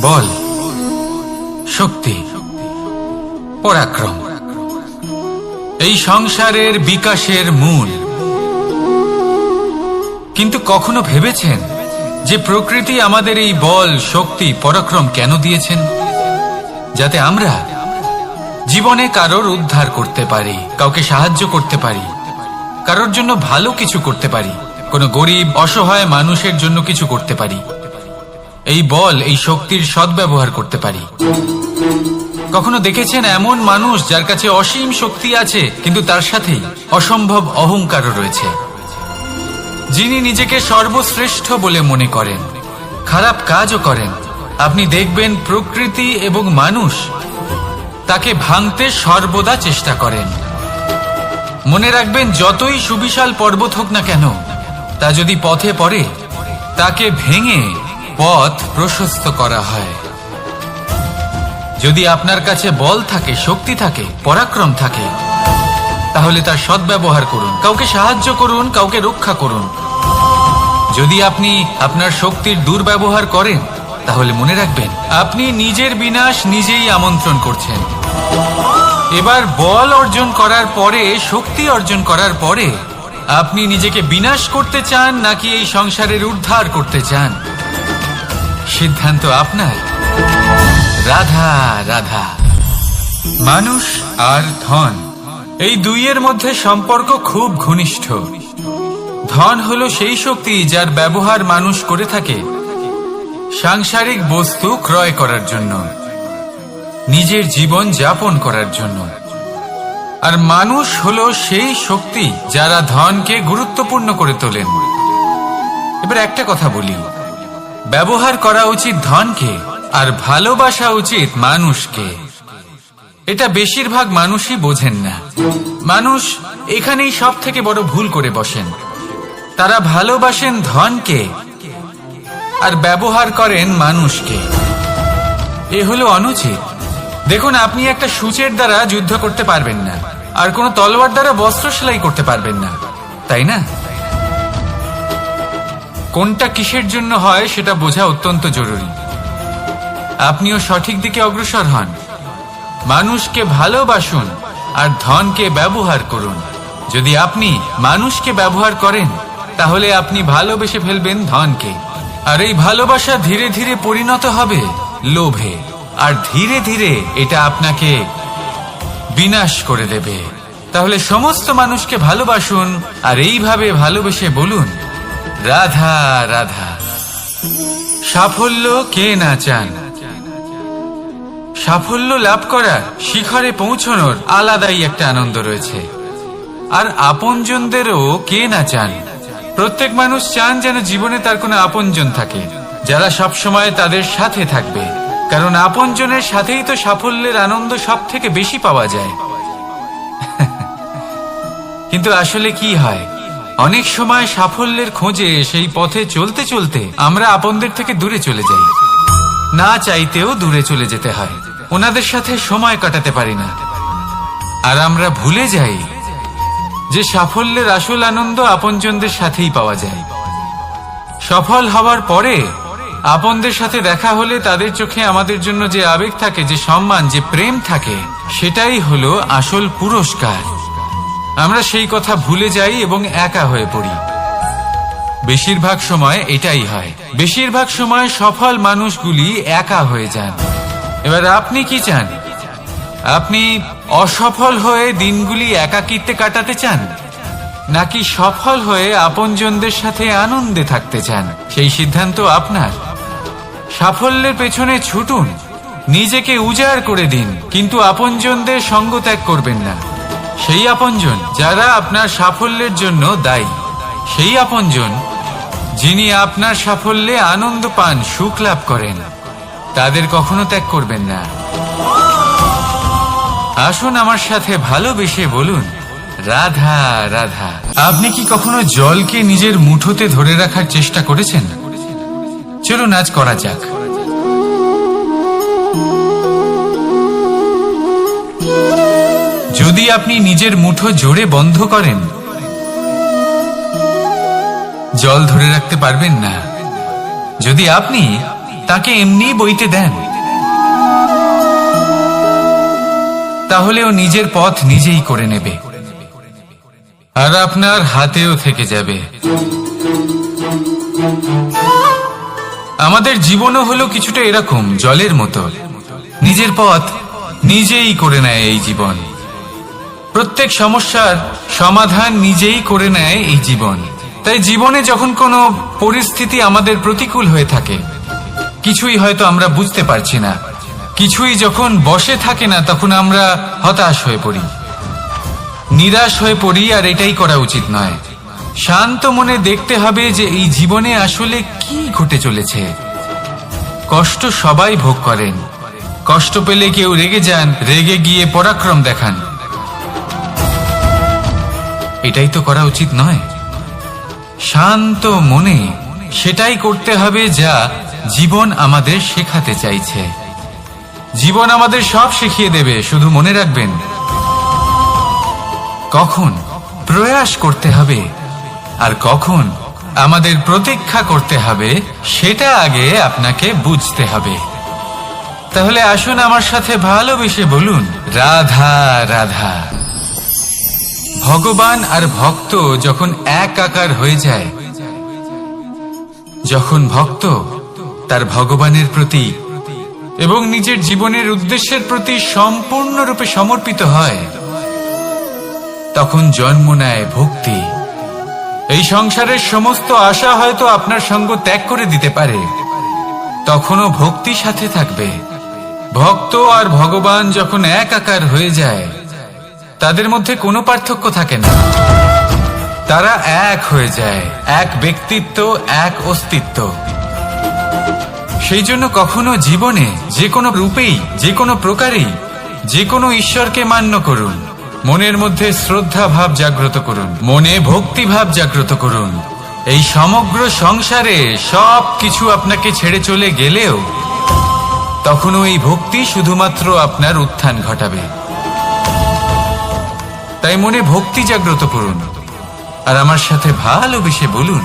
বল, শক্তি, পরাক্রম এই সংসারের বিকাশের মূল। কিন্তু কখনো ভেবেছেন যে প্রকৃতি আমাদের এই বল, শক্তি, পরাক্রম কেন দিয়েছেন? যাতে আমরা জীবনে কারোর উদ্ধার করতে পারি, কাউকে সাহায্য করতে পারি, কারোর জন্য ভালো কিছু করতে পারি, কোনো গরিব অসহায় মানুষের জন্য কিছু করতে পারি, এই বল, এই শক্তির সদ্ব্যবহার করতে পারি। কখনো দেখেছেন এমন মানুষ যার কাছে অসীম শক্তি আছে কিন্তু তার সাথেই অসম্ভব অহংকারও রয়েছে, যিনি নিজেকে সর্বশ্রেষ্ঠ বলে মনে করেন, খারাপ কাজও করেন। আপনি দেখবেন প্রকৃতি এবং মানুষ তাকে ভাঙতে সর্বদা চেষ্টা করেন। মনে রাখবেন, যতই সুবিশাল পর্বত হোক না কেন, তা যদি পথে পড়ে তাকে ভেঙে পথ প্রশস্ত করা হয়। যদি আপনার কাছে বল থাকে, শক্তি থাকে, পরাক্রম থাকে, তাহলে তার সদ্ব্যবহার করুন, কাউকে সাহায্য করুন, কাউকে রক্ষা করুন। যদি আপনি আপনার শক্তির দুর্ব্যবহার করেন, তাহলে মনে রাখবেন আপনি নিজের বিনাশ নিজেই আমন্ত্রণ করছেন। এবার বল অর্জন করার পরে, শক্তি অর্জন করার পরে আপনি নিজেকে বিনাশ করতে চান নাকি এই সংসারের উদ্ধার করতে চান? সিদ্ধান্ত আপনার। রাধা রাধা। মানুষ আর ধন, এই দুইয়ের মধ্যে সম্পর্ক খুব ঘনিষ্ঠ। ধন হলো সেই শক্তি যার ব্যবহার মানুষ করে থাকে সাংসারিক বস্তু ক্রয় করার জন্য, নিজের জীবন যাপন করার জন্য। আর মানুষ হলো সেই শক্তি যারা ধনকে গুরুত্বপূর্ণ করে তোলেন। এবার একটা কথা বলি, ব্যবহার করা উচিত ধনকে আর ভালোবাসা উচিত মানুষকে। এটা বেশিরভাগ মানুষই বোঝেন না। মানুষ এখানেই সব থেকে বড় ভুল করে বসেন। তারা ভালোবাসেন ধনকে আর ব্যবহার করেন মানুষকে। এ হলো অনুচিত। দেখুন, আপনি একটা সূচের দ্বারা যুদ্ধ করতে পারবেন না, আর কোনো তলোয়ার দ্বারা বস্ত্র সেলাই করতে পারবেন না, তাই না? কোনটা কিসের জন্য হয় সেটা বোঝা অত্যন্ত জরুরি। আপনিও সঠিক দিকে অগ্রসর হন। মানুষকে ভালোবাসুন আর ধনকে ব্যবহার করুন। যদি আপনি মানুষকে ব্যবহার করেন, তাহলে আপনি ভালোবেসে ফেলবেন ধনকে, আর এই ভালোবাসা ধীরে ধীরে পরিণত হবে লোভে, আর ধীরে ধীরে এটা আপনাকে বিনাশ করে দেবে। তাহলে সমস্ত মানুষকে ভালোবাসুন আর এইভাবে ভালোবেসে বলুন, রাধা রাধা। সাফল্য কে না চান? সাফল্য লাভ করার, শিখরে পৌঁছানোর আলাদাই একটা আনন্দ রয়েছে। আর আপনজনদেরও কে না চান? প্রত্যেক মানুষ চান যেন জীবনে তার কোনো আপনজন থাকে, যারা সবসময় তাদের সাথে থাকবে। কারণ আপনজনের সাথেই তো সাফল্যের আনন্দ সব থেকে বেশি পাওয়া যায়। কিন্তু আসলে কি হয়, অনেক সময় সাফল্যের খোঁজে সেই পথে চলতে চলতে আমরা আপনদের থেকে দূরে চলে যাই। না চাইতেও দূরে চলে যেতে হয়, ওনাদের সাথে সময় কাটাতে পারি না। আর আমরা ভুলে যাই যে সাফল্যের আসল আনন্দ আপনজনদের সাথেই পাওয়া যায়। সফল হওয়ার পরে আপনদের সাথে দেখা হলে তাদের চোখে আমাদের জন্য যে আবেগ থাকে, যে সম্মান, যে প্রেম থাকে, সেটাই হলো আসল পুরস্কার। আমরা সেই কথা ভুলে যাই এবং একা হয়ে পড়ি। বেশিরভাগ সময় এটাই হয়। বেশিরভাগ সময় সফল মানুষগুলি একা হয়ে যান। এবার আপনি কি চান? আপনি অসফল হয়ে দিনগুলি একাকিত্বে কাটাতে চান, নাকি সফল হয়ে আপনজনদের সাথে আনন্দে থাকতে চান? সেই সিদ্ধান্ত আপনার। সাফল্যের পেছনে ছুটুন, নিজেকে উজাড় করে দিন, কিন্তু আপনজনদের সঙ্গ ত্যাগ করবেন না। সেই আপনজন যারা আপনার সাফল্যের জন্য দায়ী, সেই আপনজন যিনি আপনার সাফল্যে আনন্দ পান, সুখ লাভ করেন, তাদের কখনো ত্যাগ করবেন না। আসুন আমার সাথে ভালোবেসে বলুন, রাধা রাধা। আপনি কি কখনো জলকে নিজের মুঠোতে ধরে রাখার চেষ্টা করেছেন? চলুন আজ করা যাক। যদি আপনি নিজের মুঠো জোরে বন্ধ করেন, জল ধরে রাখতে পারবেন না। যদি আপনি তাকে এমনি বইতে দেন, তাহলে ও নিজের পথ নিজেই করে নেবে আর আপনার হাতেও থেকে যাবে। আমাদের জীবনও হলো কিছুটা এরকম, জলের মতো। নিজের পথ নিজেই করে নেয় এই জীবন। প্রত্যেক সমস্যার সমাধান নিজেই করে নেয় এই জীবন। তাই জীবনে যখন কোনো পরিস্থিতি আমাদের প্রতিকূল হয়ে থাকে, কিছুই হয়তো আমরা বুঝতে পারছি না, কিছুই যখন বসে থাকে না, তখন আমরা হতাশ হয়ে পড়ি, নিরাশ হয়ে পড়ি। আর এটাই করা উচিত নয়। শান্ত মনে দেখতে হবে যে এই জীবনে আসলে কি ঘটে চলেছে। কষ্ট সবাই ভোগ করেন। কষ্ট পেলে কেউ রেগে যান, রেগে গিয়ে পরাক্রম দেখান। এটাই তো করা উচিত নয়। শান্ত মনে সেটাই করতে হবে যা জীবন আমাদের শেখাতে চাইছে। জীবন আমাদের সব শিখিয়ে দেবে, শুধু মনে রাখবেন কখন প্রয়াস করতে হবে আর কখন আমাদের প্রতীক্ষা করতে হবে, সেটা আগে আপনাকে বুঝতে হবে। তাহলে আসুন আমার সাথে ভালোবেসে বলুন, রাধা রাধা। ভগবান আর ভক্ত যখন একাকার হয়ে যায়, যখন ভক্ত তার ভগবানের প্রতি এবং নিজের জীবনের উদ্দেশ্যের প্রতি সম্পূর্ণরূপে সমর্পিত হয়, তখন জন্ম নেয় ভক্তি। এই সংসারের সমস্ত আশা হয়তো আপনার সঙ্গ ত্যাগ করে দিতে পারে, তখনও ভক্তি সাথে থাকবে। ভক্ত আর ভগবান যখন একাকার হয়ে যায়, তাদের মধ্যে কোনো পার্থক্য থাকে না। তারা এক হয়ে যায়, এক ব্যক্তিত্ব, এক অস্তিত্ব। সেই জন্য কখনো জীবনে যে কোনো রূপেই, যে কোনো প্রকারেই, যে কোনো ঈশ্বরকে মান্য করুন। মনের মধ্যে শ্রদ্ধা ভাব জাগ্রত করুন, মনে ভক্তি ভাব জাগ্রত করুন। এই সমগ্র সংসারে সব কিছু আপনাকে ছেড়ে চলে গেলেও তখনও এই ভক্তি শুধুমাত্র আপনার উত্থান ঘটাবে। তাই মনে ভক্তি জাগ্রত করুন আর আমার সাথে ভালোবেসে বলুন,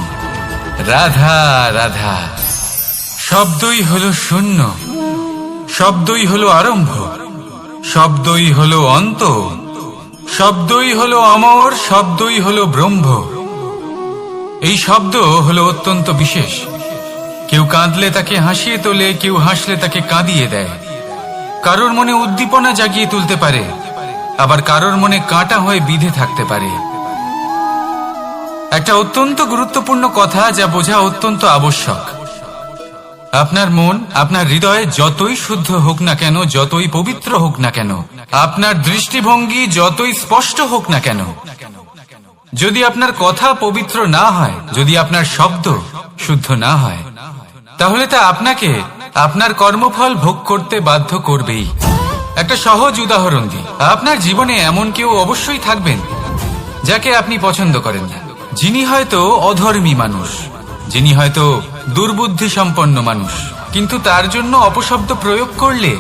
রাধা রাধা। শব্দই হলো শূন্য, শব্দই হলো আরম্ভ, শব্দই হলো অন্ত, শব্দই হলো অমর, শব্দই হলো ব্রহ্ম। এই শব্দ হলো অত্যন্ত বিশেষ। কেউ কাঁদলে তাকে হাসিয়ে তোলে, কেউ হাসলে তাকে কাঁদিয়ে দেয়। কারোর মনে উদ্দীপনা জাগিয়ে তুলতে পারে, আবার কারোর মনে কাঁটা হয়ে বিঁধে থাকতে পারে। একটা অত্যন্ত গুরুত্বপূর্ণ কথা যা বোঝা অত্যন্ত আবশ্যক। আপনার মন, আপনার হৃদয় যতই শুদ্ধ হোক না কেন, যতই পবিত্র হোক না কেন, আপনার দৃষ্টিভঙ্গি যতই স্পষ্ট হোক না কেন, যদি আপনার কথা পবিত্র না হয়, যদি আপনার শব্দ শুদ্ধ না হয়, তাহলে তা আপনাকে আপনার কর্মফল ভোগ করতে বাধ্য করবেই। একটা সহজ উদাহরণ দিই। আপনার জীবনে এমন কেউ অবশ্যই থাকবেন যাকে আপনি পছন্দ করেন না, যিনি হয়তো অধর্মী মানুষ, যিনি হয়তো দুর্বুদ্ধি সম্পন্ন মানুষ, কিন্তু তার জন্য অপশব্দ প্রয়োগ করলে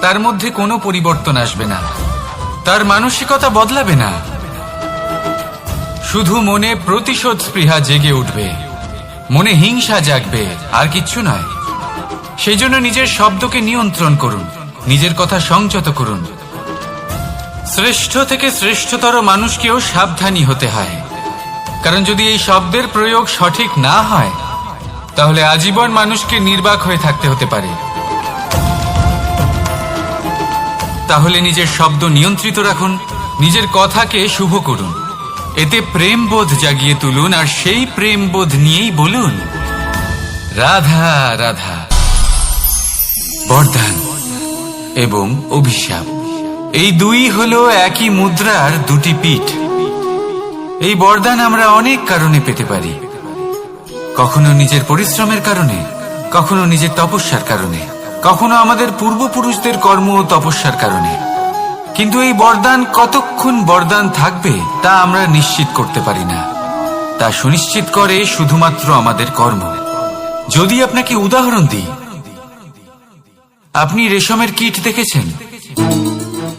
তার মধ্যে কোনো পরিবর্তন আসবে না, তার মানসিকতা বদলাবে না, শুধু মনে প্রতিশোধ স্পৃহা জেগে উঠবে, মনে হিংসা জাগবে, আর কিচ্ছু নয়। সেই জন্য নিজের শব্দকে নিয়ন্ত্রণ করুন, নিজের কথা সংযত করুন। শ্রেষ্ঠ থেকে শ্রেষ্ঠতর মানুষকেও সাবধানী হতে হয়, কারণ যদি এই শব্দের প্রয়োগ সঠিক না হয়, তাহলে আজীবন মানুষকে নির্বাক হয়ে থাকতে হতে পারে। তাহলে নিজের শব্দ নিয়ন্ত্রিত রাখুন, নিজের কথাকে শুভ করুন, এতে প্রেমবোধ জাগিয়ে তুলুন, আর সেই প্রেমবোধ নিয়েই বলুন, রাধা রাধা। বরদান এবং অভিশাপ, এই দুই হলো একই মুদ্রার দুটি পিঠ। এই বরদান আমরা অনেক কারণে পেতে পারি, কখনো নিজের পরিশ্রমের কারণে, কখনো নিজের তপস্যার কারণে, কখনো আমাদের পূর্বপুরুষদের কর্ম ও তপস্যার কারণে। কিন্তু এই বরদান কতক্ষণ বরদান থাকবে তা আমরা নিশ্চিত করতে পারি না। তা সুনিশ্চিত করে শুধুমাত্র আমাদের কর্ম। যদি আপনাকে উদাহরণ দিই, আপনি রেশমের কীট দেখেছেন?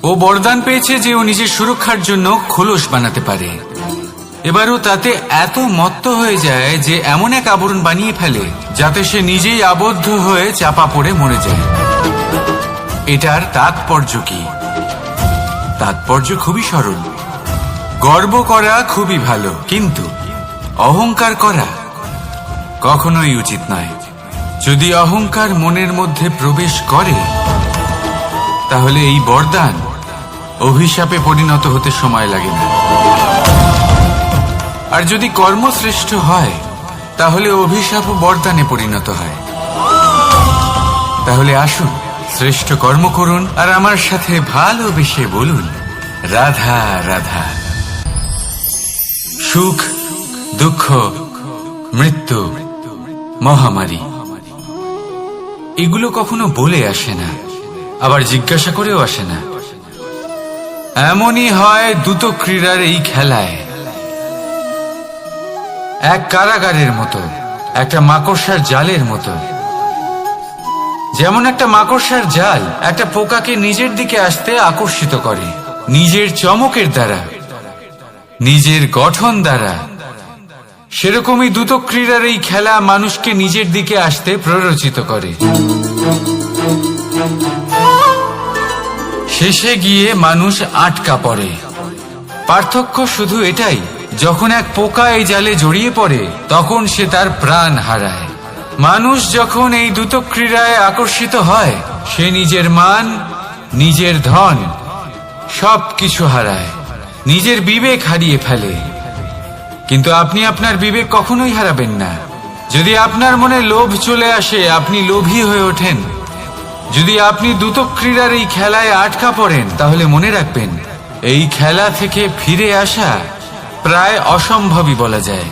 ও বরদান পেয়েছে যে ও নিজের সুরক্ষার জন্য খোলস বানাতে পারে। এবারও তাতে এত মত্ত হয়ে যায় যে এমন এক আবরণ বানিয়ে ফেলে যাতে সে নিজেই আবদ্ধ হয়ে চাপা পড়ে মরে যায়। এটার তাৎপর্য কি? তাৎপর্য খুবই সরল। গর্ব করা খুবই ভালো, কিন্তু অহংকার করা কখনোই উচিত নয়। যদি অহংকার মনের মধ্যে প্রবেশ করে তাহলে এই বরদান অভিশাপে পরিণত হতে সময় লাগে না। আর যদি কর্মশ্রেষ্ঠ হয় তাহলে অভিশাপ বরদানে পরিণত হয়। তাহলে আসুন শ্রেষ্ঠ কর্ম করুন আর আমার সাথে ভালোবেসে বলুন, রাধা রাধা। সুখ, দুঃখ, মৃত্যু, মহামারী এগুলো কখনো বলে আসে না, আবার জিজ্ঞাসা করেও আসে না। এমনই হয় দ্রুত ক্রীড়ার এই খেলায়। এক কারাগারের মতো, একটা মাকড়সার জালের মতো। যেমন একটা মাকড়সার জাল একটা পোকাকে নিজের দিকে আসতে আকর্ষিত করে নিজের চমকের দ্বারা, নিজের গঠন দ্বারা, সেরকমই দ্রুত ক্রীড়ার এই খেলা মানুষকে নিজের দিকে আসতে প্ররোচিত করে। শেষে গিয়ে মানুষ আটকা পড়ে। পার্থক্য শুধু এটাই, যখন এক পোকা এই জালে জড়িয়ে পড়ে তখন সে তার প্রাণ হারায়। মানুষ যখন এই দ্রুত ক্রীড়ায় আকর্ষিত হয় সে নিজের মান, নিজের ধন সবকিছু হারায়, নিজের বিবেক হারিয়ে ফেলে। কিন্তু আপনি আপনার বিবেক কখনোই হারাবেন না। যদি আপনার মনে লোভ চলে আসে আপনি লোভী হয়ে ওঠেন। যদি আপনি দ্রুত ক্রীড়ার এই খেলায় আটকা পড়েন তাহলে মনে রাখবেন এই খেলা থেকে ফিরে আসা প্রায় অসম্ভবই বলা যায়।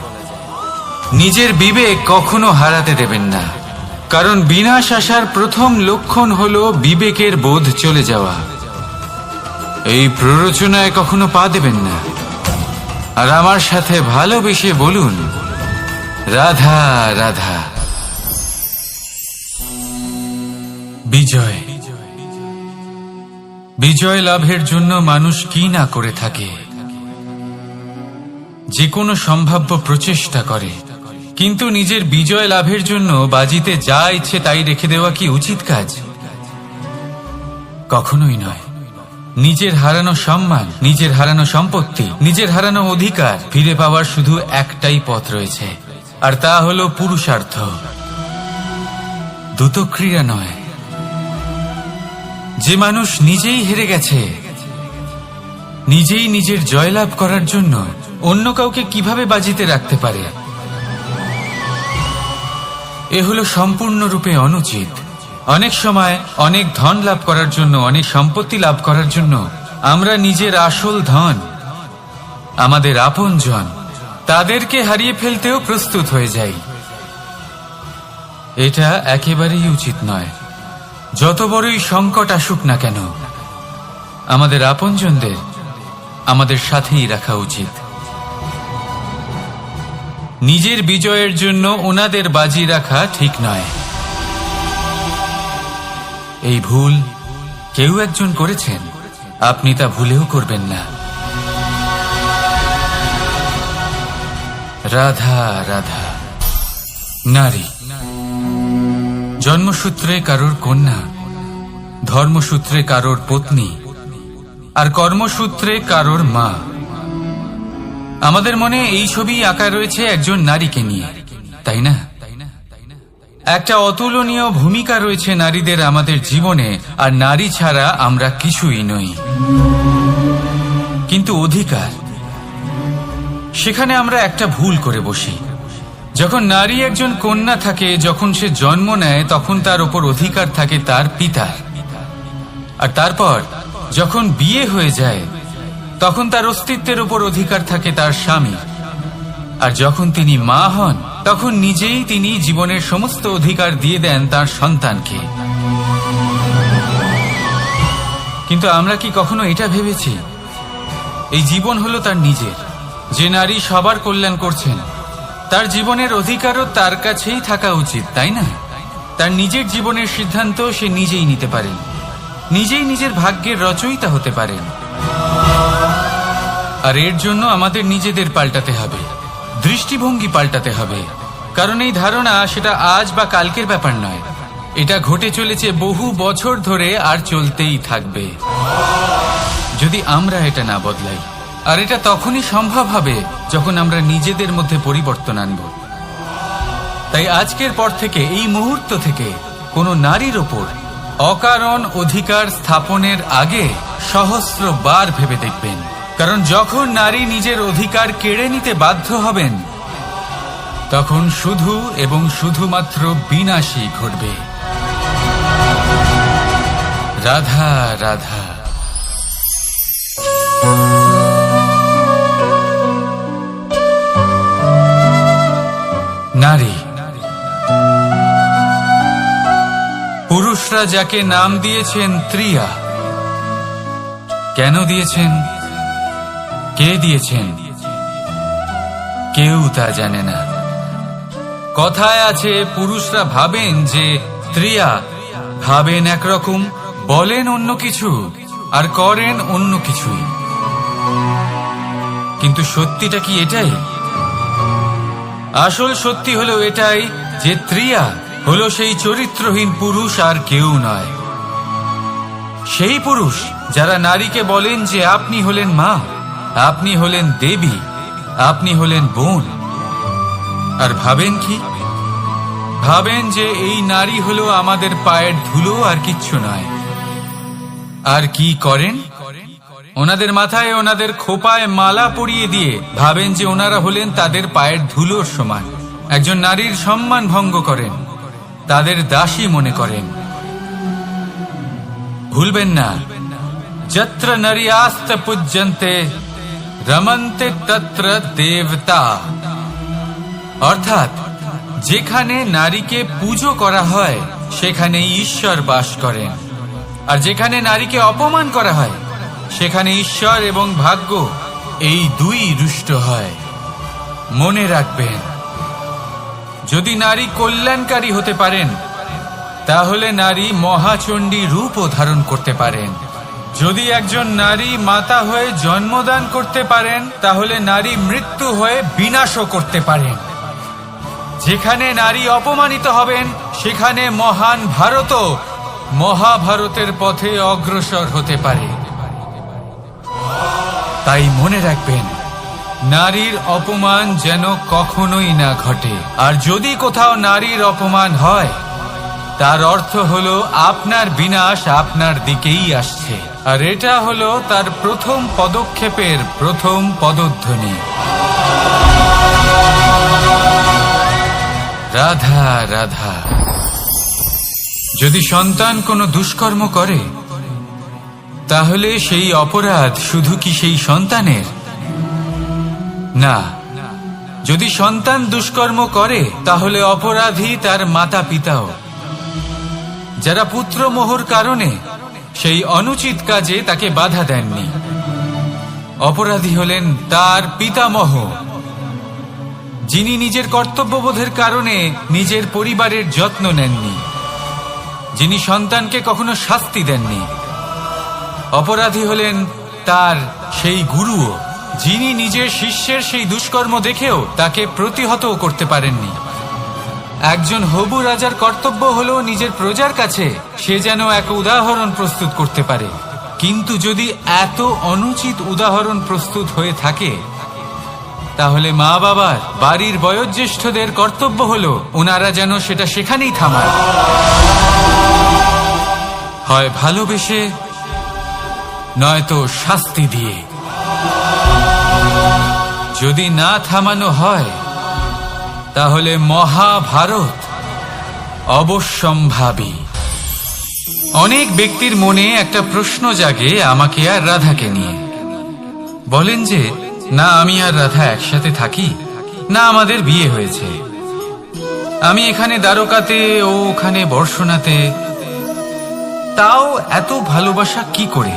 নিজের বিবেক কখনো হারাতে দেবেন না, কারণ বিনাশ আসার প্রথম লক্ষণ হলো বিবেকের বোধ চলে যাওয়া। এই প্ররোচনায় কখনো পা দেবেন না। আর আমার সাথে ভালোবেসে বলুন, রাধা রাধা। বিজয়, বিজয় লাভের জন্য মানুষ কি না করে থাকে, যে কোনো সম্ভাব্য প্রচেষ্টা করে। কিন্তু নিজের বিজয় লাভের জন্য বাজিতে যা ইচ্ছে তাই রেখে দেওয়া কি উচিত কাজ? কখনোই নয়। নিজের হারানো সম্মান, নিজের হারানো সম্পত্তি, নিজের হারানো অধিকার ফিরে পাওয়ার শুধু একটাই পথ রয়েছে, আর তা হলো পুরুষার্থ, দ্রুত ক্রীড়া নয়। যে মানুষ নিজেই হেরে গেছে, নিজেই নিজের জয়লাভ করার জন্য অন্য কাউকে কিভাবে বাজিতে রাখতে পারে? এ হলো সম্পূর্ণরূপে অনুচিত। অনেক সময় অনেক ধন লাভ করার জন্য, অনেক সম্পত্তি লাভ করার জন্য আমরা নিজের আসল ধন, আমাদের আপনজন, তাদেরকে হারিয়ে ফেলতেও প্রস্তুত হয়ে যাই। এটা একেবারেই উচিত নয়। যত বড়ই সংকট আসুক না কেন আমাদের আপনজনদের আমাদের সাথেই রাখা উচিত। নিজের বিজয়ের জন্য ওনাদের বাজি রাখা ঠিক নয়। এই ভুল কেউ একজন করেছেন, আপনি তা ভুলেও করবেন না। রাধা রাধা। নারী জন্মসূত্রে কারোর কন্যা, ধর্মসূত্রে কারোর পত্নী, আর কর্মসূত্রে কারোর মা। আমাদের মনে এই ছবি আঁকা রয়েছে একজন নারীকে নিয়ে, তাই না? একটা অতুলনীয় ভূমিকা রয়েছে নারীদের আমাদের জীবনে, আর নারী ছাড়া আমরা কিছুই নই। কিন্তু অধিকার, সেখানে আমরা একটা ভুল করে বসি। যখন নারী একজন কন্যা থাকে, যখন সে জন্ম নেয়, তখন তার উপর অধিকার থাকে তার পিতার। আর তারপর যখন বিয়ে হয়ে যায় তখন তার অস্তিত্বের উপর অধিকার থাকে তার স্বামী। আর যখন তিনি মা হন তখন নিজেই তিনি জীবনের সমস্ত অধিকার দিয়ে দেন তার সন্তানকে। কিন্তু আমরা কি কখনো এটা ভেবেছি এই জীবন হলো তার নিজের? যে নারী সবার কল্যাণ করছেন তার জীবনের অধিকারও তার কাছেই থাকা উচিত, তাই না? তার নিজের জীবনের সিদ্ধান্ত সে নিজেই নিতে পারেন, নিজেই নিজের ভাগ্যের রচয়িতা হতে পারেন। আর এর জন্য আমাদের নিজেদের পাল্টাতে হবে, দৃষ্টিভঙ্গি পাল্টাতে হবে। কারণ এই ধারণা সেটা আজ বা কালকের ব্যাপার নয়, এটা ঘটে চলেছে বহু বছর ধরে আর চলতেই থাকবে যদি আমরা এটা না বদলাই। আর এটা তখনই সম্ভব হবে যখন আমরা নিজেদের মধ্যে পরিবর্তন আনব। তাই আজকের পর থেকে, এই মুহূর্ত থেকে কোনো নারীর ওপর অকারণ অধিকার স্থাপনের আগে সহস্রবার ভেবে দেখবেন। কারণ যখন নারী নিজের অধিকার কেড়ে নিতে বাধ্য হবেন, তখন শুধু এবং শুধুমাত্র বিনাশই ঘটবে। রাধা রাধা। নারী, পুরুষরা যাকে নাম দিয়েছেন ত্রিয়া, কেন দিয়েছেন, কে দিয়েছেন, কেউ তা জানে না। কথায় আছে, পুরুষরা ভাবেন যে ত্রিয়া, ভাবেন একরকম, বলেন অন্য কিছু, আর করেন অন্য কিছুই। কিন্তু সত্যিটা কি এটাই? আসল সত্যি হলো এটাই যে ত্রিয়া হলো সেই চরিত্রহীন পুরুষ, আর কেউ নয়। সেই পুরুষ যারা নারীকে বলেন যে আপনি হলেন মা, আপনি হলেন দেবী, আপনি হলেন বোন। আর ভাবেন কি? ভাবেন যে এই নারী হলো আমাদের পায়ের ধুলো, আর কিচ্ছু নয়। আর কি করেন? ওনাদের মাথায়, ওনাদের খোপায় মালা পরিয়ে দিয়ে ভাবেন যে ওনারা হলেন তাদের পায়ের ধুলোর সমান। একজন নারীর সম্মান ভঙ্গ করেন, তাদের দাসী মনে করেন। ভুলবেন না, যত্র নারীয়াস্ত পূজ্যন্তে রমন্তে তত্র দেবতা। অর্থাৎ যেখানে নারীকে পুজো করা হয় সেখানে ঈশ্বর বাস করেন, আর যেখানে নারীকে অপমান করা হয় সেখানে ঈশ্বর এবং ভাগ্য এই দুই রুষ্ট হয়। মনে রাখবেন, যদি নারী কল্যাণকারী হতে পারেন তাহলে নারী মহাচণ্ডী রূপও ধারণ করতে পারেন। যদি একজন নারী মাতা হয়ে জন্মদান করতে পারেন তাহলে নারী মৃত্যু হয়ে বিনাশও করতে পারেন। যেখানে নারী অপমানিত হবেন সেখানে মহান ভারতও মহাভারতের পথে অগ্রসর হতে পারে। তাই মনে রাখবেন, নারীর অপমান যেন কখনোই না ঘটে। আর যদি কোথাও নারীর অপমান হয় তার অর্থ হলো আপনার বিনাশ আপনার দিকেই আসছে। আর এটা হলো তার প্রথম পদক্ষেপের প্রথম পদধ্বনি। রাধা রাধা। যদি সন্তান কোনো দুষ্কর্ম করে তাহলে সেই অপরাধ শুধু কি সেই সন্তানের? না, যদি সন্তান দুষ্কর্ম করে তাহলে অপরাধী তার মাতা পিতাও, যারা পুত্রমোহর কারণে সেই অনুচিত কাজে তাকে বাধা দেননি। অপরাধী হলেন তার পিতামহ, যিনি নিজের কর্তব্যবোধের কারণে নিজের পরিবারের যত্ন নেননি, যিনি সন্তানকে কখনো শাস্তি দেননি। অপরাধী হলেন তার সেই গুরুও, যিনি নিজের শিষ্যের সেই দুষ্কর্ম দেখেও তাকে প্রতিহত করতে পারেননি। একজন হবু রাজার কর্তব্য হলো নিজের প্রজার কাছে সে যেন এক উদাহরণ প্রস্তুত করতে পারে। কিন্তু যদি এত অনুচিত উদাহরণ প্রস্তুত হয়ে থাকে তাহলে মা বাবার, বাড়ির বয়োজ্যেষ্ঠদের কর্তব্য হলো ওনারা যেন সেটা সেখানেই থামায়, হয় ভালোবেসে নয়তো শাস্তি দিয়ে। যদি না থামানো হয় তাহলে মহাভারত অবশ্যম্ভাবী। অনেক ব্যক্তির মনে একটা প্রশ্ন জাগে আমাকে আর রাধাকে নিয়ে। বলেন যে না আমি আর রাধা একসাথে থাকি, না আমাদের বিয়ে হয়েছে, আমি এখানে দ্বারকাতে ও ওখানে বর্ষণাতে, তাও এত ভালোবাসা কি করে?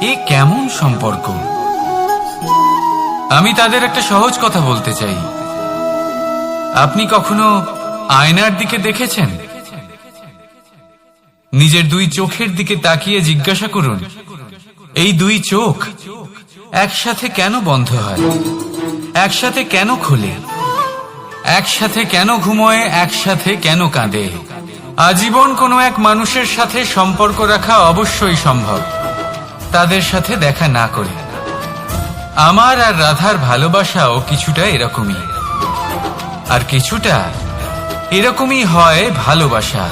এ কেমন সম্পর্ক? আমি তাদের একটা সহজ কথা বলতে চাই। আপনি কখনো আয়নার দিকে দেখেছেন? নিজের দুই চোখের দিকে তাকিয়ে জিজ্ঞাসা করুন, এই দুই চোখ একসাথে কেন বন্ধ হয়, একসাথে কেন খোলে, একসাথে কেন ঘুমোয়, একসাথে কেন কাঁদে। আজীবন কোনো এক মানুষের সাথে সম্পর্ক রাখা অবশ্যই সম্ভব, তাদের সাথে দেখা না করে। আমার আর রাধার ভালোবাসাও কিছুটা এরকমই, আর কিছুটা এরকমই হয় ভালোবাসা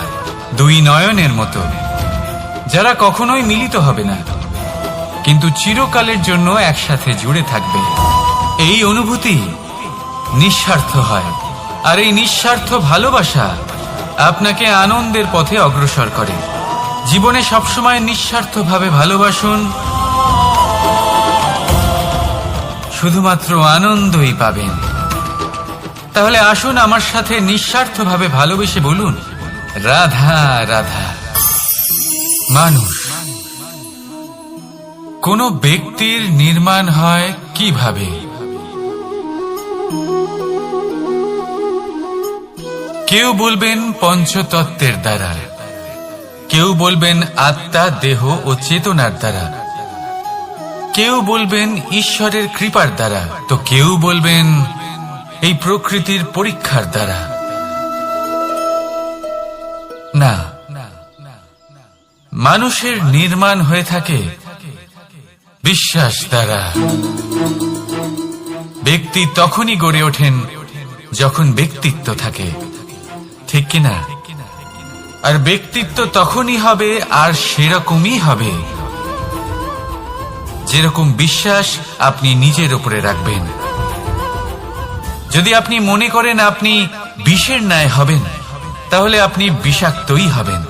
দুই নয়নের মতো, যারা কখনোই মিলিত হবে না কিন্তু চিরকালের জন্য একসাথে জুড়ে থাকবে। এই অনুভূতি নিঃস্বার্থ হয়, আর এই নিঃস্বার্থ ভালোবাসা আপনাকে আনন্দের পথে অগ্রসর করে। জীবনে সবসময় নিঃস্বার্থভাবে ভালোবাসুন, শুধুমাত্র আনন্দই পাবেন। তাহলে আসুন আমার সাথে নিঃস্বার্থভাবে ভালোবেসে বলুন, রাধা রাধা। মানুষ, কোন ব্যক্তির নির্মাণ হয় কিভাবে? কেউ বলবেন পঞ্চতত্ত্বের দ্বারা, কেউ বলবেন আত্মা, দেহ ও চেতনার দ্বারা, কেউ বলবেন ঈশ্বরের কৃপার দ্বারা, তো কেউ বলবেন এই প্রকৃতির পরীক্ষার দ্বারা। না, মানুষের নির্মাণ হয়ে থাকে বিশ্বাস দ্বারা। ব্যক্তি তখনই গড়ে ওঠেন যখন ব্যক্তিত্ব থাকে, ঠিক কিনা? আর ব্যক্তিত্ব তখনই হবে আর সেরকমই হবে যেরকম বিশ্বাস আপনি নিজের উপরে রাখবেন। যদি আপনি মনে করেন আপনি বিষের ন্যায় হবেন, তাহলে আপনি বিষাক্তই হবেন।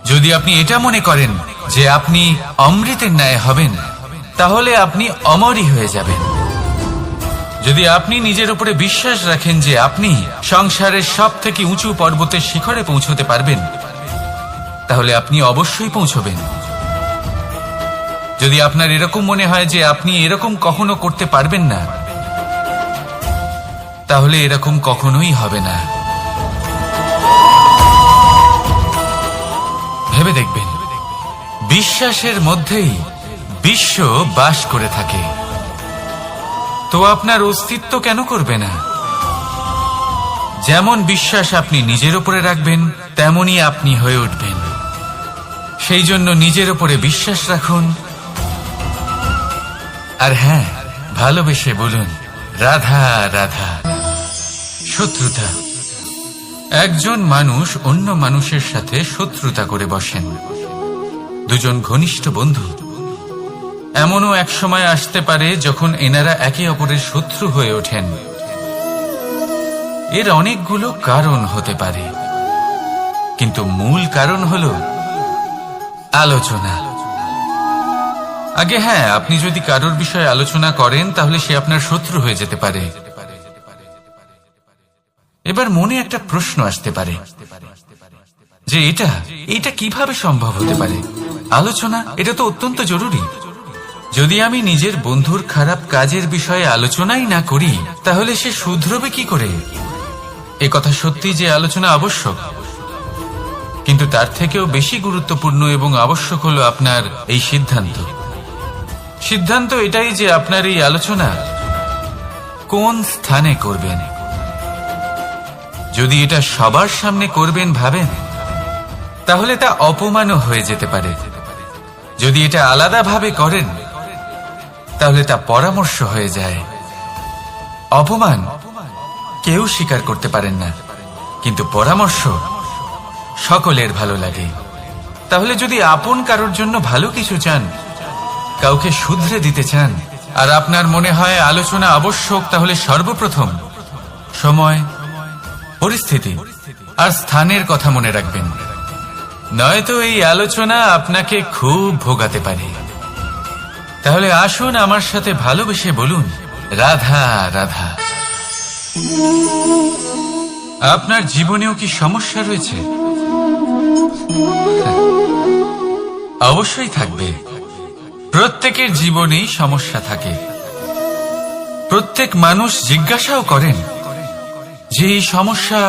যদি আপনি এটা মনে করেন যে আপনি অমৃতের ন্যায় হবেন, তাহলে আপনি অমরই হয়ে যাবেন। যদি আপনি নিজের উপরে বিশ্বাস রাখেন যে আপনি সংসারের সব থেকে উঁচু পর্বতের শিখরে পৌঁছতে পারবেন, তাহলে আপনি অবশ্যই পৌঁছবেন। যদি আপনার এরকম মনে হয় যে আপনি এরকম কখনো করতে পারবেন না, তাহলে এরকম কখনোই হবে না। ভেবে দেখবেন, বিশ্বাসের মধ্যেই বিশ্ব বাস করে থাকে, তো আপনার অস্তিত্ব কেন করবে না? যেমন বিশ্বাস আপনি নিজের উপরে রাখবেন, তেমনই আপনি হয়ে উঠবেন। সেই জন্য নিজের উপরে বিশ্বাস রাখুন, আর হ্যাঁ, ভালোবেসে বলুন, রাধা রাধা। শত্রুতা, একজন মানুষ অন্য মানুষের সাথে শত্রুতা করে বসেন। দুজন ঘনিষ্ঠ বন্ধু, এমনও এক সময় আসতে পারে যখন এনারা একে অপরের শত্রু হয়ে ওঠেন। এর অনেকগুলো কারণ হতে পারে, কিন্তু মূল কারণ হল আলোচনা। আগে হ্যাঁ, আপনি যদি কারোর বিষয়ে আলোচনা করেন তাহলে সে আপনার শত্রু হয়ে যেতে পারে। এবার মনে একটা প্রশ্ন আসতে পারে যে এটা কিভাবে সম্ভব হতে পারে? আলোচনা, এটা তো অত্যন্ত জরুরি। যদি আমি নিজের বন্ধুর খারাপ কাজের বিষয়ে আলোচনাই না করি, তাহলে সে শুধরবে কি করে? এ কথা সত্যি যে আলোচনা আবশ্যক, কিন্তু তার থেকেও বেশি গুরুত্বপূর্ণ এবং আবশ্যক হলো আপনার এই সিদ্ধান্ত। সিদ্ধান্ত এটাই যে আপনার এই আলোচনা কোন স্থানে করবেন। যদি এটা সবার সামনে করবেন ভাবেন, তাহলে তা অপমানও হয়ে যেতে পারে। যদি এটা আলাদাভাবে করেন, তাহলে তা পরামর্শ হয়ে যায়। অপমান কেউ স্বীকার করতে পারেন না, কিন্তু পরামর্শ সকলের ভালো লাগে। তাহলে যদি আপন কারোর জন্য ভালো কিছু চান, কাউকে শুধরে দিতে চান, আর আপনার মনে হয় আলোচনা আবশ্যক, তাহলে সর্বপ্রথম সময়, পরিস্থিতি আর স্থানের কথা মনে রাখবেন, নয়তো এই আলোচনা আপনাকে খুব ভোগাতে পারে। তাহলে আসুন আমার সাথে ভালোবেসে বলুন, রাধা রাধা। আপনার জীবনেও কি সমস্যা রয়েছে? অবশ্যই থাকবে। প্রত্যেকের জীবনেই সমস্যা থাকে। প্রত্যেক মানুষ জিজ্ঞাসাও করেন যে এই সমস্যা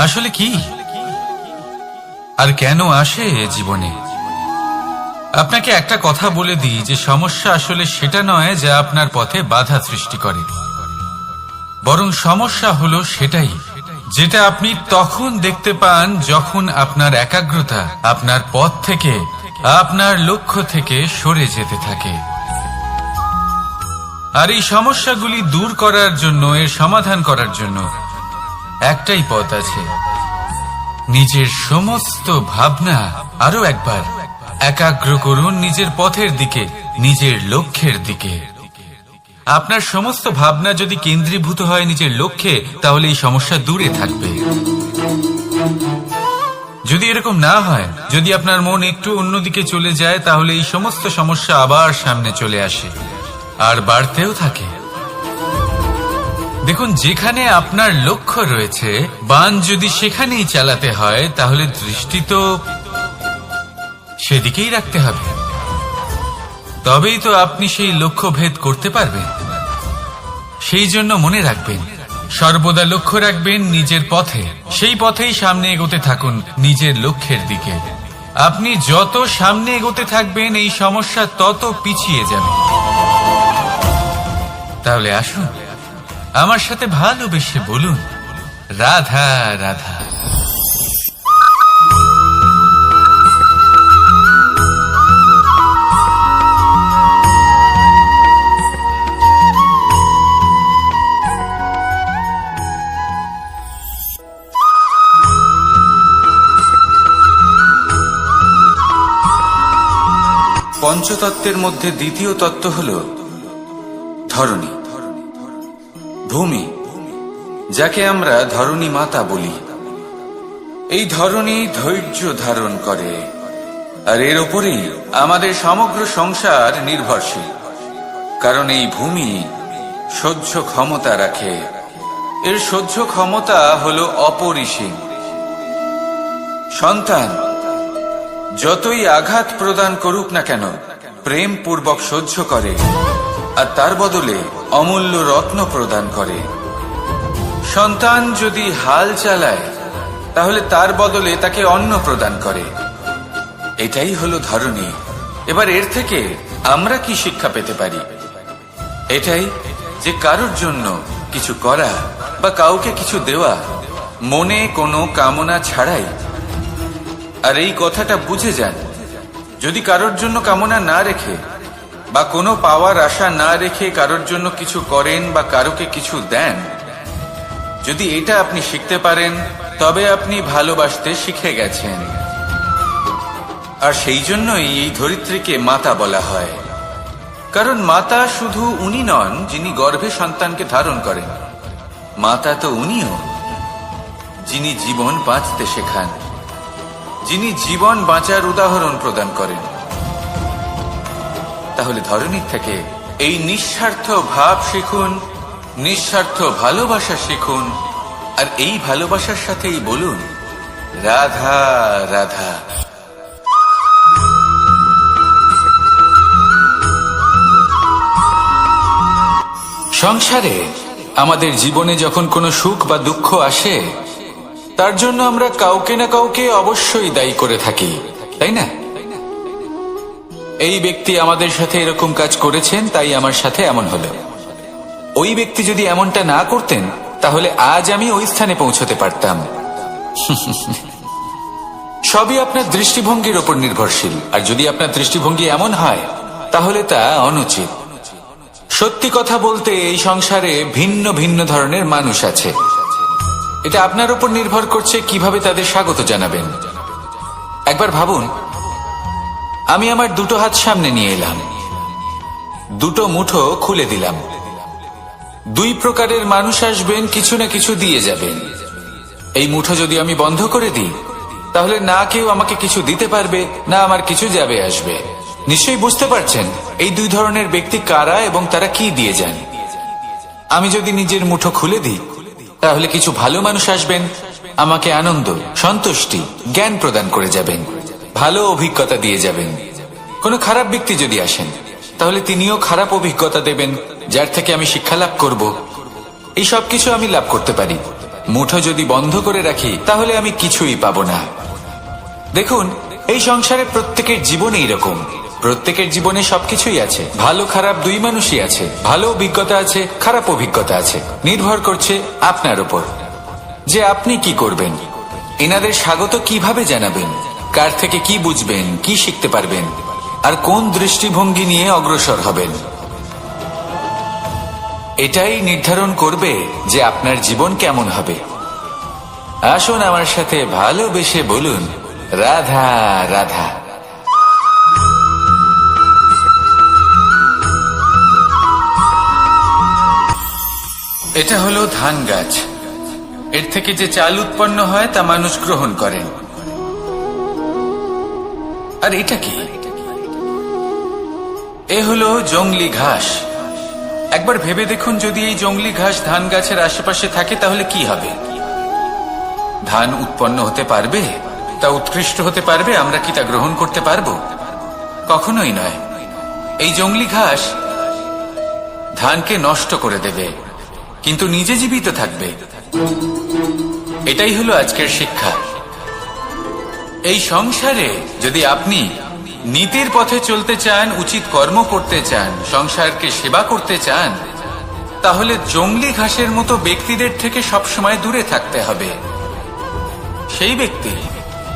আসলে কি আর কেন আসে জীবনে। আপনাকে একটা কথা বলে দিই যে সমস্যা আসলে সেটা নয় যা আপনার পথে বাধা সৃষ্টি করে, বরং সমস্যা হলো সেটাই যেটা আপনি তখন দেখতে পান যখন আপনার একাগ্রতা আপনার পথ থেকে, আপনার লক্ষ্য থেকে সরে যেতে থাকে। আর এই সমস্যাগুলি দূর করার জন্য, এর সমাধান করার জন্য একটাই পথ আছে, নিজের সমস্ত ভাবনা আরো একবার একাগ্র করুন নিজের পথের দিকে, নিজের লক্ষ্যের দিকে। আপনার সমস্ত ভাবনা যদি কেন্দ্রীভূত হয় নিজের লক্ষ্যে, তাহলে এই সমস্যা দূরে থাকবে। যদি এরকম না হয়, যদি আপনার মন একটু অন্যদিকে চলে যায়, তাহলে এই সমস্ত সমস্যা আবার সামনে চলে আসে আর বাড়তেও থাকে। দেখুন, যেখানে আপনার লক্ষ্য রয়েছে, বান যদি সেখানেই চালাতে হয়, তাহলে দৃষ্টি তো সেদিকেই রাখতে হবে। তবেই তো আপনি সেই লক্ষ্য ভেদ করতে পারবেন। সেই জন্য মনে রাখবেন, সর্বদা লক্ষ্য রাখবেন নিজের পথে, সেই পথেই সামনে এগোতে থাকুন নিজের লক্ষ্যের দিকে। আপনি যত সামনে এগোতে থাকবেন, এই সমস্যা তত পিছিয়ে যাবে। তাহলে আসুন, আমার সাথে ভালোবেসে বলুন, রাধা রাধা। পঞ্চতত্ত্বের মধ্যে দ্বিতীয় তত্ত্ব হল ধরণী, ভূমি, যাকে আমরা ধরণী মাতা বলি। এই ধরণী ধৈর্য ধারণ করে, আর এর ওপরেই আমাদের সমগ্র সংসার নির্ভরশীল। কারণ এই ভূমি সহ্য ক্ষমতা রাখে, এর সহ্য ক্ষমতা হল অপরিসীম। সন্তান যতই আঘাত প্রদান করুক না কেন, প্রেম পূর্বক সহ্য করে, আর তার বদলে অমূল্য রত্ন প্রদান করে। সন্তান যদি হাল চালায়, তাহলে তার বদলে তাকে অন্ন প্রদান করে। এটাই হলো ধরণী। এবার এর থেকে আমরা কি শিক্ষা পেতে পারি? এটাই যে কারোর জন্য কিছু করা বা কাউকে কিছু দেওয়া মনে কোনো কামনা ছাড়াই। আর এই কথাটা বুঝে যান, যদি কারোর জন্য কামনা না রেখে বা কোনো পাওয়ার আশা না রেখে কারোর জন্য কিছু করেন বা কারোকে কিছু দেন, যদি এটা আপনি শিখতে পারেন, তবে আপনি ভালোবাসতে শিখে গেছেন। আর সেই জন্যই এই ধরিত্রীকে মাতা বলা হয়। কারণ মাতা শুধু উনি নন যিনি গর্ভে সন্তানকে ধারণ করেন, মাতা তো উনিও যিনি জীবন বাঁচতে শেখান, যিনি জীবন বাঁচার উদাহরণ প্রদান করেন। তাহলে ধরণীর থেকে এই নিঃস্বার্থ ভাব শিখুন, নিঃস্বার্থ ভালোবাসা শিখুন, আর এই ভালোবাসার সাথেই বলুন, রাধা রাধা। সংসারে আমাদের জীবনে যখন কোনো সুখ বা দুঃখ আসে, তার জন্য আমরা কাউকে না কাউকে অবশ্যই দায়ী করে থাকি, তাই না? এই ব্যক্তি আমাদের সাথে এরকম কাজ করেছেন, তাই আমার সাথে এমন হলো। ওই ব্যক্তি যদি এমনটা না করতেন, তাহলে আজ আমি ওই স্থানে পৌঁছতে পারতাম। সবই আপনার দৃষ্টিভঙ্গির ওপর নির্ভরশীল। আর যদি আপনার দৃষ্টিভঙ্গি এমন হয়, তাহলে তা অনুচিত। সত্যি কথা বলতে, এই সংসারে ভিন্ন ভিন্ন ধরনের মানুষ আছে। এটা আপনার উপর নির্ভর করছে কিভাবে তাদের স্বাগত জানাবেন। একবার ভাবুন, আমি আমার দুটো হাত সামনে নিয়ে এলাম, দুটো মুঠো খুলে দিলাম। দুই প্রকারের মানুষ আসবেন, কিছু না কিছু দিয়ে যাবেন। এই মুঠো যদি আমি বন্ধ করে দিই, তাহলে না কেউ আমাকে কিছু দিতে পারবে, না আমার কিছু যাবে আসবে। নিশ্চয়ই বুঝতে পারছেন এই দুই ধরনের ব্যক্তি কারা এবং তারা কি দিয়ে যান। আমি যদি নিজের মুঠো খুলে দিই, তাহলে কিছু ভালো মানুষ আসবেন, আমাকে আনন্দ, সন্তুষ্টি, জ্ঞান প্রদান করে যাবেন, ভালো অভিজ্ঞতা দিয়ে যাবেন। কোনো খারাপ ব্যক্তি যদি আসেন, তাহলে তিনিও খারাপ অভিজ্ঞতা দেবেন, যার থেকে আমি শিক্ষা লাভ করব। এই সব কিছু আমি লাভ করতে পারি। মুঠো যদি বন্ধ করে রাখি, তাহলে আমি কিছুই পাবো না। দেখুন, এই সংসারে প্রত্যেকের জীবন এইরকম। প্রত্যেকের জীবনে সবকিছুই আছে, ভালো খারাপ দুই মানুষই আছে, ভালো অভিজ্ঞতা আছে, খারাপ অভিজ্ঞতা আছে। নির্ভর করছে আপনার উপর যে আপনি কি করবেন। এনাদের স্বাগত কিভাবে জানাবেন, কার থেকে কি বুঝবেন, কি শিখতে পারবেন, আর কোন দৃষ্টিভঙ্গি নিয়ে অগ্রসর হবেন। এটাই নির্ধারণ করবে যে আপনার জীবন কেমন হবে। আসুন আমার সাথে ভালোবেসে বলুন, রাধা রাধা। এটা হলো ধান গাছ। এর থেকে যে চাল উৎপন্ন হয় তা মানুষ গ্রহণ করেন। আর এটা কি? এ হলো জংলি ঘাস। একবার ভেবে দেখুন, যদি এই জংলি ঘাস ধান গাছের আশেপাশে থাকে তাহলে কি হবে? ধান উৎপন্ন হতে পারবে? তা উৎকৃষ্ট হতে পারবে? আমরা কি তা গ্রহণ করতে পারবো? কখনোই নয়। এই জংলি ঘাস ধানকে নষ্ট করে দেবে, কিন্তু নিজে জীবিত থাকবে। এটাই হলো আজকের শিক্ষা। এই সংসারে যদি আপনি নীতির পথে চলতে চান, উচিত কর্ম করতে চান, সংসারকে সেবা করতে চান, তাহলে জংলি ঘাসের মতো ব্যক্তিদের থেকে সবসময় দূরে থাকতে হবে। সেই ব্যক্তি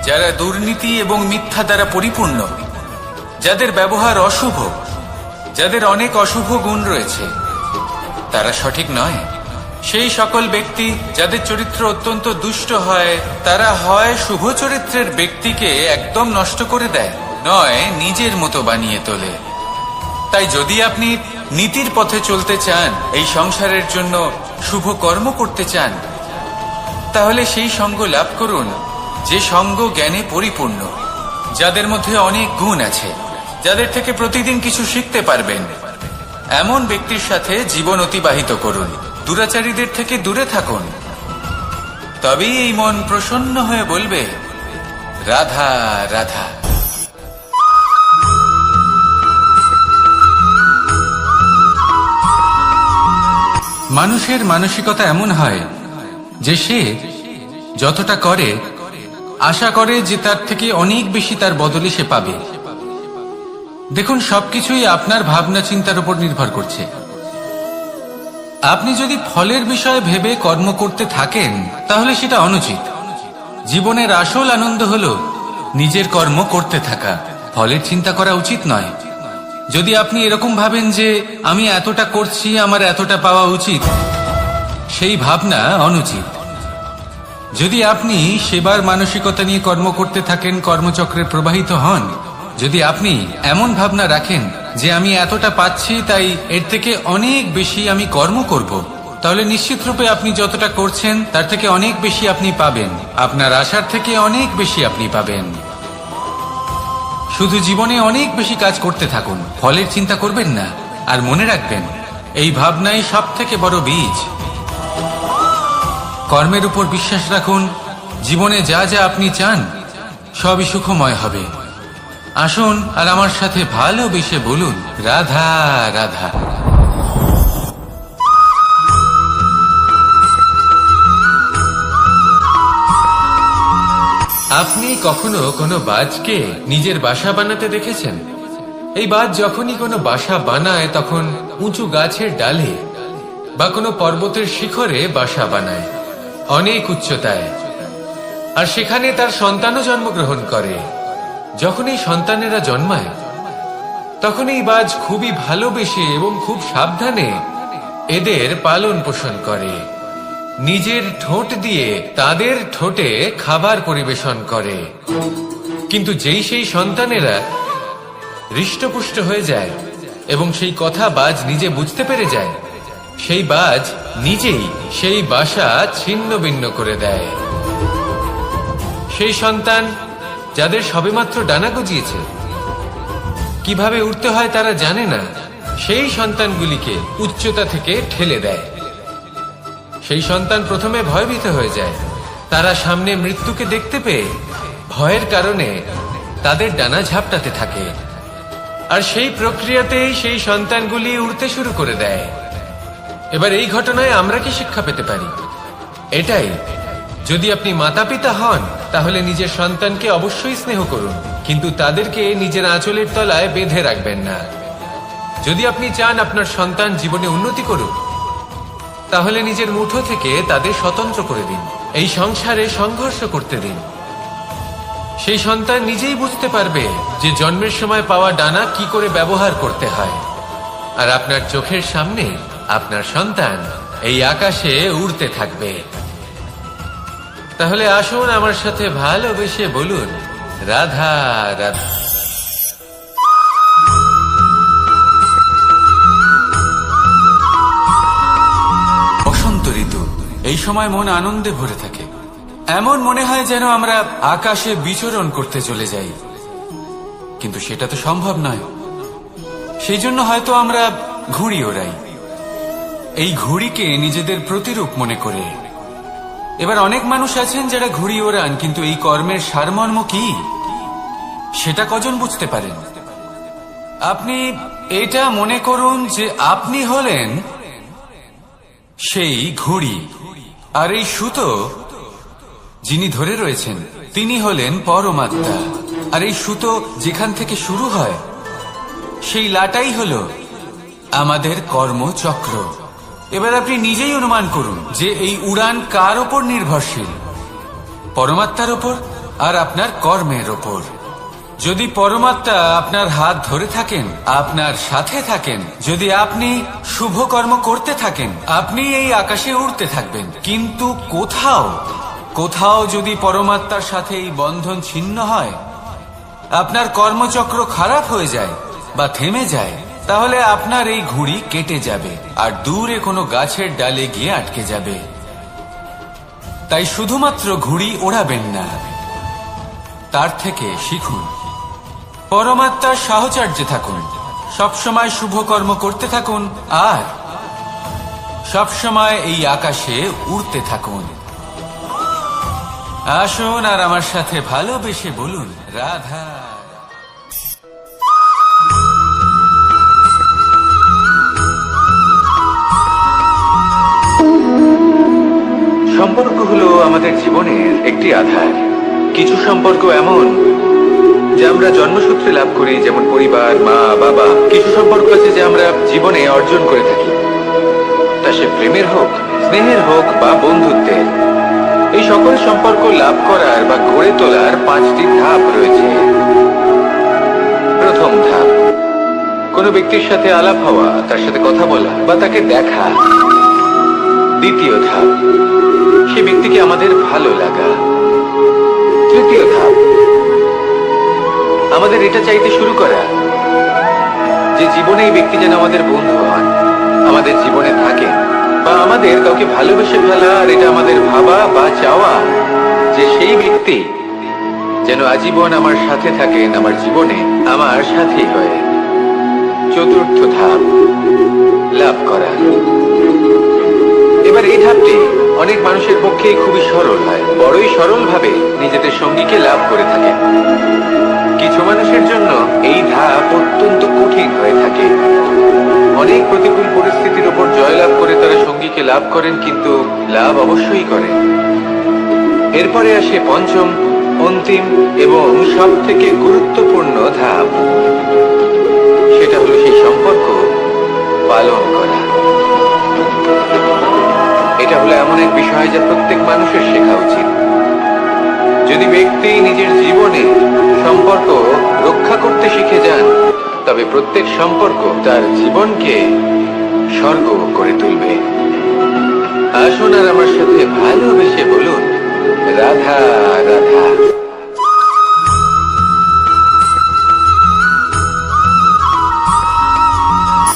যারা দুর্নীতি এবং মিথ্যা দ্বারা পরিপূর্ণ, যাদের ব্যবহার অশুভ, যাদের অনেক অশুভ গুণ রয়েছে, তারা সঠিক নয়। সেই সকল ব্যক্তি যাদের চরিত্র অত্যন্ত দুষ্ট হয়, তারা হয় শুভ চরিত্রের ব্যক্তিকে একদম নষ্ট করে দেয়, নয় নিজের মতো বানিয়ে তোলে। তাই যদি আপনি নীতির পথে চলতে চান, এই সংসারের জন্য শুভ কর্ম করতে চান, তাহলে সেই সঙ্গ লাভ করুন যে সঙ্গ জ্ঞানে পরিপূর্ণ, যাদের মধ্যে অনেক গুণ আছে, যাদের থেকে প্রতিদিন কিছু শিখতে পারবেন। এমন ব্যক্তির সাথে জীবন অতিবাহিত করুন। দুরাচারীদের থেকে দূরে থাকুন। তবেই এই মন প্রসন্ন হয়ে বলবে, রাধা রাধা। মানুষের মানসিকতা এমন হয় যে সে যতটা করে আশা করে যে তার থেকে অনেক বেশি তার বদলে সে পাবে। দেখুন, সবকিছুই আপনার ভাবনা চিন্তার উপর নির্ভর করছে। আপনি যদি ফলের বিষয়ে ভেবে কর্ম করতে থাকেন তাহলে সেটা অনুচিত। জীবনের আসল আনন্দ হলো নিজের কর্ম করতে থাকা, ফলের চিন্তা করা উচিত নয়। যদি আপনি এরকম ভাবেন যে আমি এতটা করছি, আমার এতটা পাওয়া উচিত, সেই ভাবনা অনুচিত। যদি আপনি সেবার মানসিকতা নিয়ে কর্ম করতে থাকেন, কর্মচক্রে প্রবাহিত হন, যদি আপনি এমন ভাবনা রাখেন যে আমি এতটা পাচ্ছি তাই এর থেকে অনেক বেশি আমি কর্ম করব, তাহলে নিশ্চিত রূপে আপনি যতটা করছেন তার থেকে অনেক বেশি আপনি পাবেন। আপনার আশার থেকে অনেক বেশি আপনি পাবেন। শুধু জীবনে অনেক বেশি কাজ করতে থাকুন, ফলের চিন্তা করবেন না। আর মনে রাখবেন, এই ভাবনাই সব থেকে বড় বীজ। কর্মের উপর বিশ্বাস রাখুন। জীবনে যা যা আপনি চান সবই সুখময় হবে। আসুন আর আমার সাথে ভালোবেসে বলুন, রাধা রাধা। আপনি কখনো কোনো বাজকে নিজের বাসা বানাতে দেখেছেন? এই বাজ যখনই কোনো বাসা বানায় তখন উঁচু গাছের ডালে বা কোনো পর্বতের শিখরে বাসা বানায়, অনেক উচ্চতায়। আর সেখানে তার সন্তানও জন্মগ্রহণ করে। যখন এই সন্তানেরা জন্মায় তখন এই বাজ খুবই ভালোবেসে এবং খুব সাবধানে এদের পালন পোষণ করে। নিজের ঠোঁট দিয়ে তাদের ঠোঁটে খাবার পরিবেশন করে। কিন্তু যেই সেই সন্তানেরা হৃষ্টপুষ্ট হয়ে যায় এবং সেই কথা বাজ নিজে বুঝতে পেরে যায়, সেই বাজ নিজেই সেই বাসা ছিন্ন ভিন্ন করে দেয়। সেই সন্তান যাদের সবেমাত্র ডানা গজিয়েছে, কিভাবে উঠতে হয় তারা জানে না, সেই সন্তানগুলিকে উচ্চতা থেকে ঠেলে দেয়। সেই সন্তান প্রথমে ভয়ভীত হয়ে যায়। তারা সামনে মৃত্যুকে দেখতে পেয়ে ভয়ের কারণে তাদের ডানা ঝাপটাতে থাকে। আর সেই প্রক্রিয়াতেই সেই সন্তানগুলি উড়তে শুরু করে দেয়। এবার এই ঘটনায় আমরা কি শিক্ষা পেতে পারি? এটাই, যদি আপনি মাতা পিতা হন তাহলে নিজের সন্তানকে অবশ্যই স্নেহ করুন। কিন্তু তাদেরকে নিজের আঁচলের তলায় বেঁধে রাখবেন না। যদি আপনি চান আপনার সন্তান জীবনে উন্নতি করুক, তাহলে নিজের মুঠো থেকে তাদের স্বতন্ত্র করে দিন। এই সংসারে সংঘর্ষ করতে দিন। সেই সন্তান নিজেই বুঝতে পারবে যে জন্মের সময় পাওয়া ডানা কি করে ব্যবহার করতে হয়। আর আপনার চোখের সামনে আপনার সন্তান এই আকাশে উড়তে থাকবে। তাহলে আসুন আমার সাথে ভালোবেসে বলুন, রাধা রাধা। বসন্ত ঋতু, এই সময় মন আনন্দে ভরে থাকে। এমন মনে হয় যেন আমরা আকাশে বিচরণ করতে চলে যাই, কিন্তু সেটা তো সম্ভব নয়। সেই জন্য হয়তো আমরা ঘুড়ি ওড়াই, এই ঘুড়িকে নিজেদের প্রতিরূপ মনে করে। এবার অনেক মানুষ আছেন যারা ঘুড়ি ওড়ান, কিন্তু এই কর্মের সারমর্ম কি সেটা কজন বুঝতে পারেন? আপনি এটা মনে করুন যে আপনি হলেন সেই ঘুড়ি, আর এই সুতো যিনি ধরে রয়েছেন তিনি হলেন পরমাত্মা। আর এই সুতো যেখান থেকে শুরু হয় সেই লাটাই হলো আমাদের কর্মচক্র। এবার আপনি নিজেই অনুমান করুন যে এই উড়ান কার ওপর নির্ভরশীল? পরমাত্মার ওপর আর আপনার কর্মের ওপর। যদি পরমাত্মা আপনার হাত ধরে থাকেন, আপনার সাথে থাকেন, যদি আপনি শুভ কর্ম করতে থাকেন, আপনি এই আকাশে উড়তে থাকবেন। কিন্তু কোথাও যদি পরমাত্মার সাথে এই বন্ধন ছিন্ন হয়, আপনার কর্মচক্র খারাপ হয়ে যায় বা থেমে যায়, তাহলে আপনার এই ঘুড়ি কেটে যাবে আর দূরে কোনো গাছের ডালে গিয়ে আটকে যাবে। তাই শুধুমাত্র ঘুড়ি ওড়াবেন না, তার থেকে শিখুন, পরমাত্মার সাহচর্যে থাকুন, সবসময় শুভ কর্ম করতে থাকুন আর সবসময় এই আকাশে উড়তে থাকুন। আসুন আর আমার সাথে ভালোবেসে বলুন, রাধা। সম্পর্ক হলো আমাদের জীবনের একটি আধার। কিছু সম্পর্ক এমন যে আমরা জন্মসূত্রে লাভ করি, যেমন পরিবার, মা বাবা। কিছু সম্পর্ক আছে যে আমরা জীবনে অর্জন করে থাকি, তা সে প্রেমের হোক, স্নেহের হোক বা বন্ধুত্বের। এই সকল সম্পর্ক লাভ করার বা গড়ে তোলার 5টি ধাপ রয়েছে। প্রথম ধাপ, কোনো ব্যক্তির সাথে আলাপ হওয়া, তার সাথে কথা বলা বা তাকে দেখা। দ্বিতীয় ধাপ, সে ব্যক্তিকে আমাদের ভালো লাগা। তৃতীয় ধাপ, আমাদের এটা চাইতে শুরু করা যে জীবনে এই ব্যক্তি যেন আমাদের বন্ধু হন, আমাদের জীবনে থাকেন, বা আমাদের কাউকে ভালোবেসে ফেলা। আর এটা আমাদের ভাবা বা চাওয়া যে সেই ব্যক্তি যেন আজীবন আমার সাথে থাকেন, আমার জীবনে আমার সাথী হয়ে। চতুর্থ ধাপ, লাভ করা। এবার এই ধাপটি অনেক মানুষের পক্ষে খুবই সরল হয়, বড়ই সরল ভাবে নিজেদের সঙ্গীকে লাভ করে থাকেন। কিছু মানুষের জন্য এই ধাপ অত্যন্ত কঠিন হয়ে থাকে। অনেক প্রতিকূল পরিস্থিতির উপর জয়লাভ করে তারা সঙ্গীকে লাভ করেন, কিন্তু লাভ অবশ্যই করেন। এরপরে আসে পঞ্চম, অন্তিম এবং সব থেকে গুরুত্বপূর্ণ ধাপ। সেটা হলো সেই সম্পর্ক পালন করা। এটা হলো এমন এক বিষয় যা প্রত্যেক মানুষের শেখা উচিত। যদি ব্যক্তি নিজের জীবনে সম্পর্ক রক্ষা করতে শিখে যান, তবে প্রত্যেক সম্পর্ক তার জীবনকে স্বর্গ করে তুলবে। আসুন আর আমার সাথে ভালোবেসে বলুন, রাধা রাধা।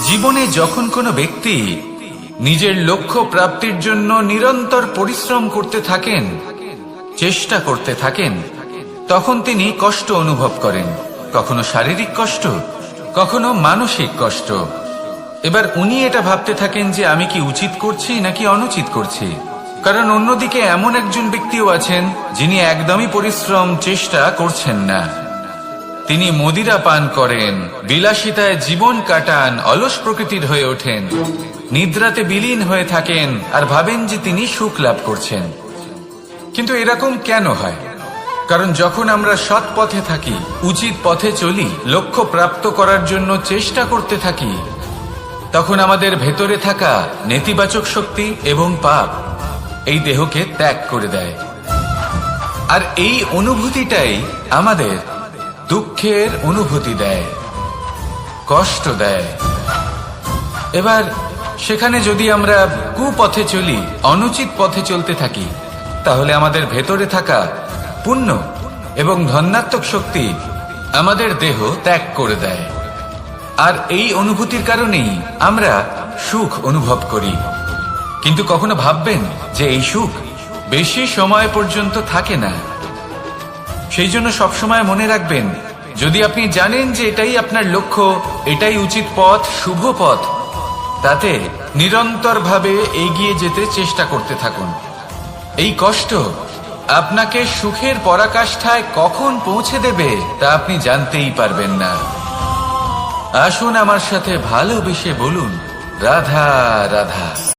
জীবনে যখন কোনো ব্যক্তি নিজের লক্ষ্য প্রাপ্তির জন্য নিরন্তর পরিশ্রম করতে থাকেন, চেষ্টা করতে থাকেন, তখন তিনি কষ্ট অনুভব করেন। কখনো শারীরিক কষ্ট, কখনো মানসিক কষ্ট। এবার উনি এটা ভাবতে থাকেন যে আমি কি উচিত করছি নাকি অনুচিত করছি। কারণ অন্যদিকে এমন একজন ব্যক্তিও আছেন যিনি একদমই পরিশ্রম চেষ্টা করছেন না। তিনি মদিরা পান করেন, বিলাসিতায় জীবন কাটান, অলস প্রকৃতির হয়ে ওঠেন, নিদ্রাতে বিলীন হয়ে থাকেন আর ভাবেন যে তিনি সুখ লাভ করছেন। কিন্তু এরকম কেন হয়? কারণ যখন আমরা সৎ পথে থাকি, উচিত পথে চলি, লক্ষ্য প্রাপ্ত করার জন্য চেষ্টা করতে থাকি, তখন আমাদের ভেতরে থাকা নেতিবাচক শক্তি এবং পাপ এই দেহকে ত্যাগ করে দেয়। আর এই অনুভূতিটাই আমাদের দুঃখের অনুভূতি দেয়, কষ্ট দেয়। এবার সেখানে যদি আমরা কুপথে চলি, অনুচিত পথে চলতে থাকি, তাহলে আমাদের ভেতরে থাকা পুণ্য এবং ধনাত্মক শক্তি আমাদের দেহ ত্যাগ করে দেয়। আর এই অনুভূতির কারণেই আমরা সুখ অনুভব করি। কিন্তু কখনো ভাববেন যে এই সুখ বেশি সময় পর্যন্ত থাকে না। সেই জন্য সবসময় মনে রাখবেন, যদি আপনি জানেন যে এটাই আপনার লক্ষ্য, এটাই উচিত পথ, শুভ পথ, তাতে নিরন্তরভাবে এগিয়ে যেতে চেষ্টা করতে থাকুন। এই কষ্ট আপনাকে সুখের পরাকাষ্ঠায় কখন পৌঁছে দেবে তা আপনি জানতেই পারবেন না। আসুন আমার সাথে ভালোবেসে বলুন, রাধা রাধা।